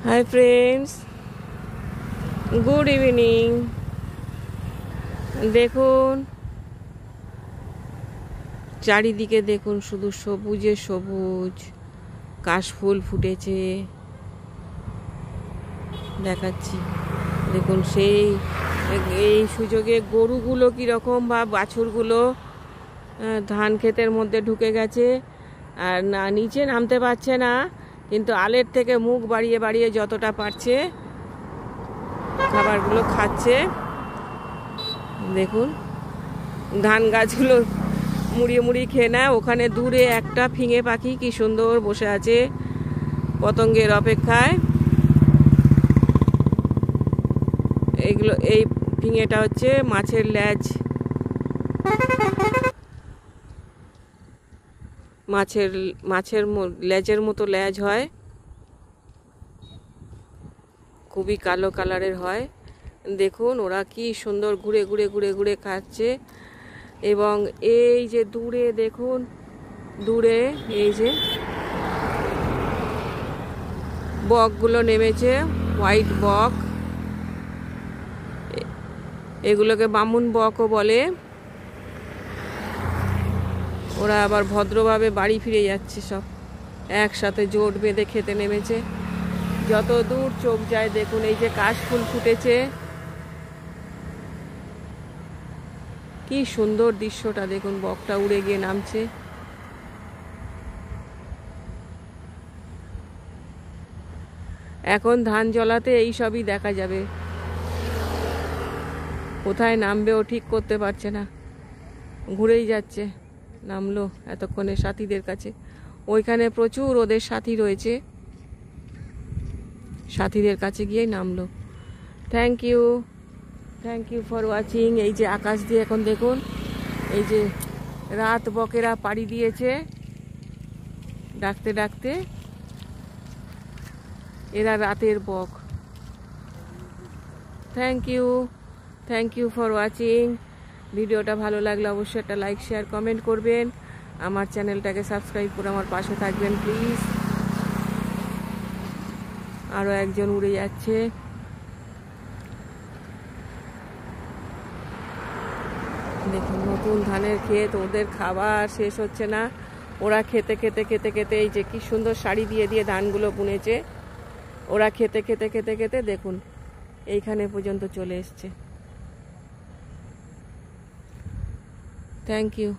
Hi friends, good evening. দেখুন চারিদিকে, দেখুন শুধু সবুজে সবুজ। কাশফুল ফুটেছে, দেখাচ্ছি দেখুন। এই সুযোগে গরুগুলো কীরকম বা বাছুরগুলো ধান ক্ষেতের মধ্যে ঢুকে গেছে আর না নিচে নামতে পারছে না, কিন্তু আলের থেকে মুখ বাড়িয়ে বাড়িয়ে যতটা পারছে খাবারগুলো খাচ্ছে। দেখুন ধান গাছগুলো মুড়িয়ে মুড়িয়ে খেয়ে নেয়। ওখানে দূরে একটা ফিঙে পাখি কি সুন্দর বসে আছে পতঙ্গের অপেক্ষায়। এই ফিঙেটা হচ্ছে মাছের লেজ, মাছের লেজের মতো লেজ হয়, খুবই কালো কালারের হয়। দেখুন ওরা কি সুন্দর ঘুরে ঘুরে ঘুরে ঘুরে খাচ্ছে। এবং এই যে দূরে দেখুন, দূরে এই যে বকগুলো নেমেছে, হোয়াইট বক, এগুলোকে বামুন বকও বলে। ওরা আবার ভদ্রভাবে বাড়ি ফিরে যাচ্ছে, সব একসাথে জোট বেঁধে খেতে নেমেছে। যত দূর চোখ যায় দেখুন এই যে কাশফুল ফুটেছে, কি সুন্দর দৃশ্যটা দেখুন। বকটা উড়ে গিয়ে নামছে। এখন ধান জলাতে এই সবই দেখা যাবে। কোথায় নামবে ও ঠিক করতে পারছে না, ঘুরেই যাচ্ছে। নামলো এতক্ষণে সাথীদের কাছে, ওইখানে প্রচুর ওদের সাথী রয়েছে, সাথীদের কাছে গিয়েই নামলো। Thank you for watching. এই যে আকাশ দিয়ে এখন দেখুন, এই যে রাত বকেরা পাড়ি দিয়েছে ডাকতে ডাকতে, এরা রাতের বক। Thank you for watching. ভিডিওটা ভালো লাগলে অবশ্যই একটা লাইক, শেয়ার, কমেন্ট করবেন। আমার চ্যানেলটাকে সাবস্ক্রাইব করে আমার পাশে থাকবেন প্লিজ। আরও একজন উড়ে যাচ্ছে। দেখুন নতুন ধানের ক্ষেত, ওদের খাবার শেষ হচ্ছে না। ওরা খেতে খেতে খেতে খেতে এই যে কি সুন্দর শাড়ি দিয়ে দিয়ে ধানগুলো বুনেছে, ওরা খেতে খেতে খেতে খেতে দেখুন এইখানে পর্যন্ত চলে এসছে। Thank you.